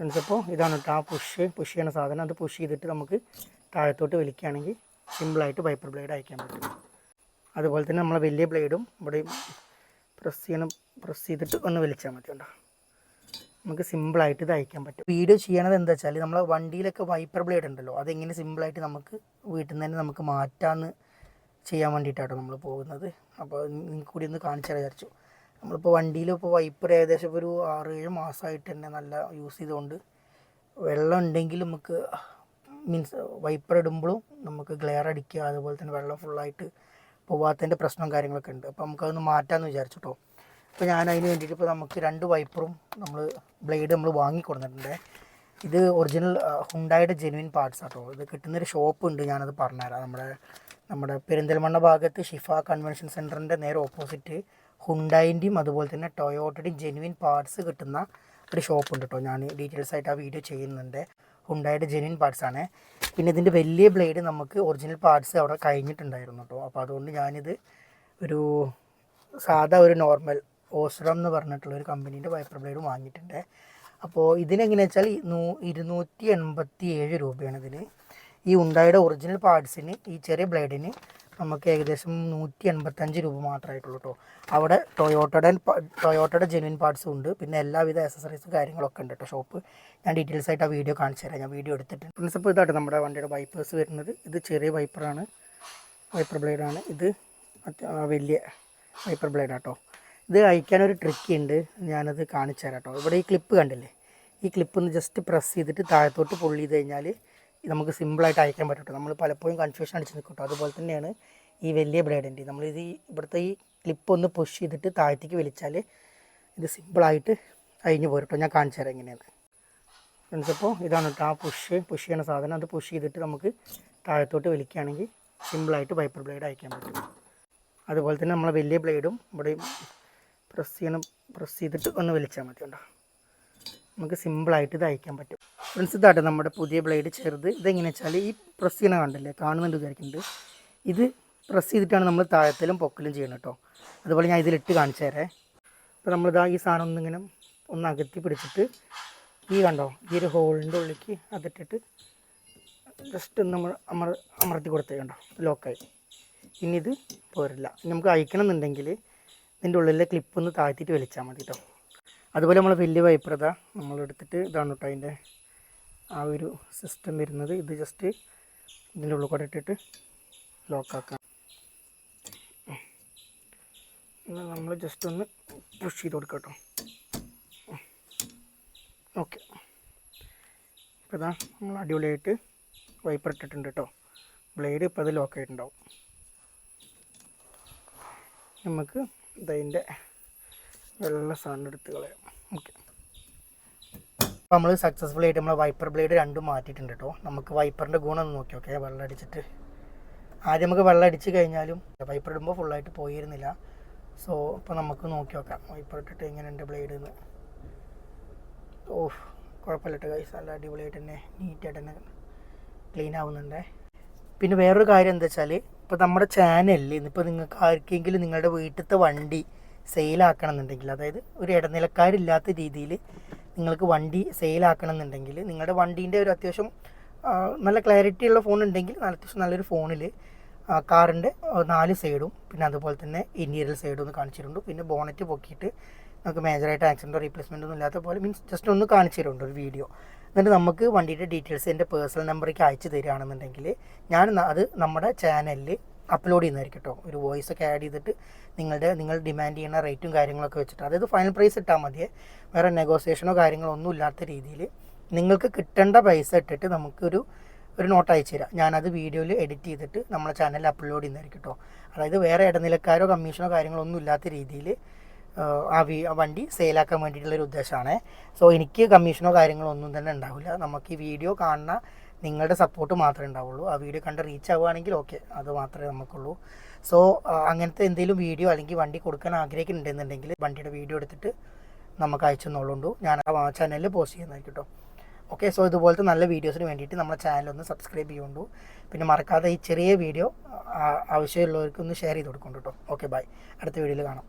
Friends, അപ്പോൾ ഇതാണ് കേട്ടോ ആ പുഷ് ചെയ്യുന്ന സാധനം. അത് പുഷ് ചെയ്തിട്ട് നമുക്ക് താഴത്തോട്ട് വലിക്കുകയാണെങ്കിൽ സിമ്പിളായിട്ട് വൈപ്പർ ബ്ലേഡ് അയക്കാൻ പറ്റും. അതുപോലെ തന്നെ നമ്മളെ വലിയ ബ്ലേഡും ഇവിടെ പ്രസ് ചെയ്തിട്ട് ഒന്ന് വലിച്ചാൽ മതി കേട്ടോ. നമുക്ക് സിമ്പിളായിട്ട് ഇത് അയക്കാൻ പറ്റും. വീഡിയോ ചെയ്യണത് എന്താ വെച്ചാൽ നമ്മളെ വണ്ടിയിലൊക്കെ വൈപ്പർ ബ്ലേഡ് ഉണ്ടല്ലോ, അതെങ്ങനെ സിമ്പിളായിട്ട് നമുക്ക് വീട്ടിൽ നിന്ന് തന്നെ നമുക്ക് മാറ്റാമെന്ന് ചെയ്യാൻ വേണ്ടിയിട്ടാണ് നമ്മൾ പോകുന്നത്. അപ്പോൾ നിങ്ങൾക്ക് കൂടി ഒന്ന് കാണിച്ചാൽ വിചാരിച്ചു. നമ്മളിപ്പോൾ വണ്ടിയിൽ ഇപ്പോൾ വൈപ്പർ ഏകദേശം ഒരു 6-7 മാസമായിട്ട് തന്നെ നല്ല യൂസ് ചെയ്തുകൊണ്ട് വെള്ളം ഉണ്ടെങ്കിൽ നമുക്ക് മീൻസ് വൈപ്പർ ഇടുമ്പോഴും നമുക്ക് ഗ്ലെയർ അടിക്കുക, അതുപോലെ തന്നെ വെള്ളം ഫുള്ളായിട്ട് പോവാത്തതിൻ്റെ പ്രശ്നവും കാര്യങ്ങളൊക്കെ ഉണ്ട്. അപ്പോൾ നമുക്കതൊന്ന് മാറ്റാമെന്ന് വിചാരിച്ചു കേട്ടോ. അപ്പോൾ ഞാൻ അതിന് വേണ്ടിയിട്ട് ഇപ്പോൾ നമുക്ക് 2 വൈപ്പറും ബ്ലേഡ് നമ്മൾ വാങ്ങിക്കൊടുത്തിട്ടുണ്ട്. ഇത് ഒറിജിനൽ ഹുണ്ടായുടെ ജെനുവിൻ പാർട്സ് ആട്ടോ. ഇത് കിട്ടുന്നൊരു ഷോപ്പ് ഉണ്ട്, ഞാനത് പറഞ്ഞുതരാം. നമ്മുടെ പെരിന്തൽമണ്ണ ഭാഗത്ത് ഷിഫ കൺവെൻഷൻ സെൻറ്ററിൻ്റെ നേരെ ഓപ്പോസിറ്റ് ഹുണ്ടായിൻ്റെയും അതുപോലെ തന്നെ ടൊയോട്ടയുടെയും ജെനുവിൻ പാർട്സ് കിട്ടുന്ന ഒരു ഷോപ്പ് ഉണ്ട് കേട്ടോ. ഞാൻ ഡീറ്റെയിൽസ് ആയിട്ട് ആ വീഡിയോ ചെയ്യുന്നുണ്ട്. ഹുണ്ടായുടെ ജെനുവിൻ പാർട്സ് ആണ്. പിന്നെ ഇതിൻ്റെ വലിയ ബ്ലേഡ് നമുക്ക് ഒറിജിനൽ പാർട്സ് അവിടെ കഴിഞ്ഞിട്ടുണ്ടായിരുന്നു കേട്ടോ. അപ്പോൾ അതുകൊണ്ട് ഞാനിത് സാധാ ഒരു നോർമൽ ഓസ്ട്രം എന്ന് പറഞ്ഞിട്ടുള്ള ഒരു കമ്പനീൻ്റെ വൈപ്പർ ബ്ലേഡ് വാങ്ങിയിട്ടുണ്ട്. അപ്പോൾ ഇതിനെങ്ങനെയാണെന്ന് വെച്ചാൽ 287 രൂപയാണ് ഇതിന്. ഈ ഹുണ്ടായുടെ ഒറിജിനൽ പാർട്സിന് ഈ ചെറിയ ബ്ലേഡിന് നമുക്ക് ഏകദേശം 185 രൂപ മാത്രമായിട്ടുള്ളൂ കേട്ടോ. അവിടെ ടൊയോട്ടയുടെ ജെനുവിൻ പാർട്സും ഉണ്ട്, പിന്നെ എല്ലാവിധ ആക്സസറീസും കാര്യങ്ങളൊക്കെ ഉണ്ട് കേട്ടോ ഷോപ്പ്. ഞാൻ ഡീറ്റെയിൽസ് ആയിട്ട് ആ വീഡിയോ കാണിച്ചു തരാം. ഞാൻ വീഡിയോ എടുത്തിട്ടുണ്ട്. പ്രിൻസിപ്പോൾ ഇതായിട്ട് നമ്മുടെ വണ്ടിയുടെ വൈപ്പേഴ്സ് വരുന്നത്. ഇത് ചെറിയ വൈപ്പറാണ്, വൈപ്പർ ബ്ലേഡാണ്. ഇത് വലിയ വൈപ്പർ ബ്ലേഡാട്ടോ. ഇത് അയക്കാനൊരു ട്രിക്ക് ഉണ്ട്, ഞാനത് കാണിച്ചു തരാം കേട്ടോ. ഇവിടെ ഈ ക്ലിപ്പ് കണ്ടില്ലേ, ഈ ക്ലിപ്പ് ഒന്ന് ജസ്റ്റ് പ്രസ് ചെയ്തിട്ട് താഴത്തോട്ട് പുള്ളി ചെയ്ത് കഴിഞ്ഞാൽ നമുക്ക് സിമ്പിളായിട്ട് അയക്കാൻ പറ്റും. നമ്മൾ പലപ്പോഴും കൺഫ്യൂഷൻ അടിച്ച് നിൽക്കും കേട്ടോ. അതുപോലെ തന്നെയാണ് ഈ വലിയ ബ്ലേഡിൻ്റെ. നമ്മളിത് ഇവിടുത്തെ ഈ ക്ലിപ്പ് ഒന്ന് പുഷ് ചെയ്തിട്ട് താഴത്തേക്ക് വലിച്ചാൽ ഇത് സിമ്പിളായിട്ട് അഴിഞ്ഞു പോരും കേട്ടോ. ഞാൻ കാണിച്ചു തരാം എങ്ങനെയാണ്. ഫ്രണ്ട്സ്, അപ്പോൾ ഇതാണ് കേട്ടോ ആ പുഷ് ചെയ്യുന്ന സാധനം. അത് പുഷ് ചെയ്തിട്ട് നമുക്ക് താഴത്തോട്ട് വലിക്കുകയാണെങ്കിൽ സിമ്പിളായിട്ട് വൈപ്പർ ബ്ലേഡ് അയക്കാൻ പറ്റും. അതുപോലെ തന്നെ നമ്മളെ വലിയ ബ്ലേഡും ഇവിടെ പ്രസ് ചെയ്തിട്ട് ഒന്ന് വലിച്ചാൽ മതി കേട്ടോ. നമുക്ക് സിമ്പിളായിട്ട് ഇത് അയക്കാൻ പറ്റും. ഫ്രണ്ട്സ്, ഇതാട്ടെ നമ്മുടെ പുതിയ ബ്ലേഡ് ചെറുത്. ഇതെങ്ങനെയാ വെച്ചാൽ ഈ പ്രസ് ചെയ്യണ കണ്ടല്ലേ, കാണുന്നുണ്ട് വിചാരിക്കുന്നുണ്ട്. ഇത് പ്രസ് ചെയ്തിട്ടാണ് നമ്മൾ താഴത്തിലും പൊക്കലും ചെയ്യണം കേട്ടോ. അതുപോലെ ഞാൻ ഇതിലിട്ട് കാണിച്ചു തരാം. അപ്പോൾ നമ്മളിതാ ഈ സാധനം ഒന്ന് അകത്തി പിടിച്ചിട്ട് ഈ കണ്ടോ, ഈ ഒരു ഹോളിൻ്റെ ഉള്ളിലേക്ക് അതിട്ടിട്ട് ജസ്റ്റ് നമ്മൾ അമർത്തി കൊടുത്തേ കണ്ടോ, ലോക്കായി. ഇനി ഇത് പോരില്ല. നമുക്ക് അയക്കണം എന്നുണ്ടെങ്കിൽ ഇതിൻ്റെ ഉള്ളിലെ ക്ലിപ്പ് ഒന്ന് താഴ്ത്തിയിട്ട് വലിച്ചാൽ മതി കേട്ടോ. അതുപോലെ നമ്മൾ വലിയ വൈപ്പർ നമ്മളെടുത്തിട്ട് ഇതാണ് കേട്ടോ അതിൻ്റെ ആ ഒരു സിസ്റ്റം വരുന്നത്. ഇത് ജസ്റ്റ് ഇതിൻ്റെ ഉള്ളിൽ കൂടെ ഇട്ടിട്ട് ലോക്കാക്കാം. നമ്മൾ ജസ്റ്റ് ഒന്ന് പുഷ് ചെയ്ത് കൊടുക്കാം കേട്ടോ. ഓക്കെ, ഇപ്പോൾ ഇതാ നമ്മൾ അടിപൊളിയായിട്ട് വൈപ്പർ ഇട്ടിട്ടുണ്ട് കേട്ടോ. ബ്ലേഡ് ഇപ്പോൾ അത് ലോക്കായിട്ടുണ്ടാവും. നമുക്ക് ഇതിൻ്റെ വെള്ള സാധനം എടുത്ത് കളയാം. ഓക്കെ, അപ്പോൾ നമ്മൾ സക്സസ്ഫുൾ ആയിട്ട് നമ്മൾ വൈപ്പർ ബ്ലേഡ് 2 മാറ്റിയിട്ടുണ്ട് കേട്ടോ. നമുക്ക് വൈപ്പറിൻ്റെ ഗുണം ഒന്ന് നോക്കി. ഓക്കെ, വെള്ളം അടിച്ചിട്ട് ആദ്യം നമുക്ക് വെള്ളം അടിച്ച് കഴിഞ്ഞാലും വൈപ്പർ ഇടുമ്പോൾ ഫുള്ളായിട്ട് പോയിരുന്നില്ല. സോ ഇപ്പോൾ നമുക്ക് നോക്കി നോക്കാം വൈപ്പർ ഇട്ടിട്ട് എങ്ങനെയുണ്ട് ബ്ലേഡ് എന്ന്. കുഴപ്പമില്ല കേട്ടോ ഗൈസ്, നല്ല അടിപൊളിയായിട്ട് തന്നെ നീറ്റായിട്ട് തന്നെ ക്ലീൻ ആവുന്നുണ്ട്. പിന്നെ വേറൊരു കാര്യം എന്താ വെച്ചാൽ, ഇപ്പോൾ നമ്മുടെ ചാനലിൽ ഇപ്പോൾ നിങ്ങൾക്ക് ആർക്കെങ്കിലും നിങ്ങളുടെ വീട്ടിലത്തെ വണ്ടി സെയിലാക്കണം എന്നുണ്ടെങ്കിൽ, അതായത് ഒരു ഇടനിലക്കാരില്ലാത്ത രീതിയിൽ നിങ്ങൾക്ക് വണ്ടി സെയിലാക്കണം എന്നുണ്ടെങ്കിൽ, നിങ്ങളുടെ വണ്ടീൻ്റെ ഒരു അത്യാവശ്യം നല്ല ക്ലാരിറ്റി ഉള്ള ഫോൺ ഉണ്ടെങ്കിൽ അത്യാവശ്യം നല്ലൊരു ഫോണിൽ കാറിൻ്റെ 4 സൈഡും പിന്നെ അതുപോലെ തന്നെ ഇൻറ്റീരിയൽ സൈഡും ഒന്ന് കാണിച്ചിട്ടുണ്ട്. പിന്നെ ബോണറ്റ് പൊക്കിയിട്ട് നമുക്ക് മേജറായിട്ട് ആക്സിഡൻറ്റോ റീപ്ലേസ്മെൻറ്റോ ഒന്നും ഇല്ലാത്ത പോലെ മീൻസ് ജസ്റ്റ് ഒന്ന് കാണിച്ചു തരുന്നുണ്ട് ഒരു വീഡിയോ. എന്നിട്ട് നമുക്ക് വണ്ടിയുടെ ഡീറ്റെയിൽസ് എൻ്റെ പേഴ്സണൽ നമ്പറിലേക്ക് അയച്ചു തരികയാണെന്നുണ്ടെങ്കിൽ ഞാൻ അത് നമ്മുടെ ചാനലിൽ അപ്ലോഡ് ചെയ്യുന്നതായിരിക്കും കേട്ടോ. ഒരു വോയിസ് ഒക്കെ ആഡ് ചെയ്തിട്ട് നിങ്ങൾ ഡിമാൻഡ് ചെയ്യുന്ന റേറ്റും കാര്യങ്ങളൊക്കെ വെച്ചിട്ട്, അതായത് ഫൈനൽ പ്രൈസ് ഇട്ടാൽ മതിയെ, വേറെ നെഗോസിയേഷനോ കാര്യങ്ങളോ ഒന്നും ഇല്ലാത്ത രീതിയിൽ നിങ്ങൾക്ക് കിട്ടേണ്ട പൈസ ഇട്ടിട്ട് നമുക്കൊരു നോട്ട് അയച്ചു തരാം. ഞാനത് വീഡിയോയിൽ എഡിറ്റ് ചെയ്തിട്ട് നമ്മളെ ചാനലിൽ അപ്ലോഡ് ചെയ്യുന്നതായിരിക്കും കേട്ടോ. അതായത് വേറെ ഇടനിലക്കാരോ കമ്മീഷനോ കാര്യങ്ങളോ ഒന്നും ഇല്ലാത്ത രീതിയിൽ ആ വണ്ടി സെയിലാക്കാൻ വേണ്ടിയിട്ടുള്ളൊരു ഉദ്ദേശമാണ്. സോ എനിക്ക് കമ്മീഷനോ കാര്യങ്ങളോ ഒന്നും തന്നെ ഉണ്ടാവില്ല. നമുക്ക് ഈ വീഡിയോ കാണുന്ന നിങ്ങളുടെ സപ്പോർട്ട് മാത്രമേ ഉണ്ടാവുള്ളൂ. ആ വീഡിയോ കണ്ട് റീച്ച് ആവുകയാണെങ്കിൽ ഓക്കെ, അത് മാത്രമേ നമുക്കുള്ളൂ. സോ അങ്ങനത്തെ എന്തെങ്കിലും വീഡിയോ അല്ലെങ്കിൽ വണ്ടി കൊടുക്കാൻ ആഗ്രഹിക്കുന്നുണ്ടെന്നുണ്ടെങ്കിൽ വണ്ടിയുടെ വീഡിയോ എടുത്തിട്ട് നമുക്ക് അയച്ചു തന്നോളൂ. ഞാൻ ആ ചാനലിൽ പോസ്റ്റ് ചെയ്യുന്നതായിരിക്കും കേട്ടോ. ഓക്കെ, സോ ഇതുപോലത്തെ നല്ല വീഡിയോസിന് വേണ്ടിയിട്ട് നമ്മുടെ ചാനലൊന്ന് സബ്സ്ക്രൈബ് ചെയ്യുന്നുണ്ടു. പിന്നെ മറക്കാതെ ഈ ചെറിയ വീഡിയോ ആവശ്യമുള്ളവർക്കൊന്ന് ഷെയർ ചെയ്ത് കൊടുക്കുന്നുണ്ട് കേട്ടോ. Okay, bye. അടുത്ത വീഡിയോയിൽ കാണാം.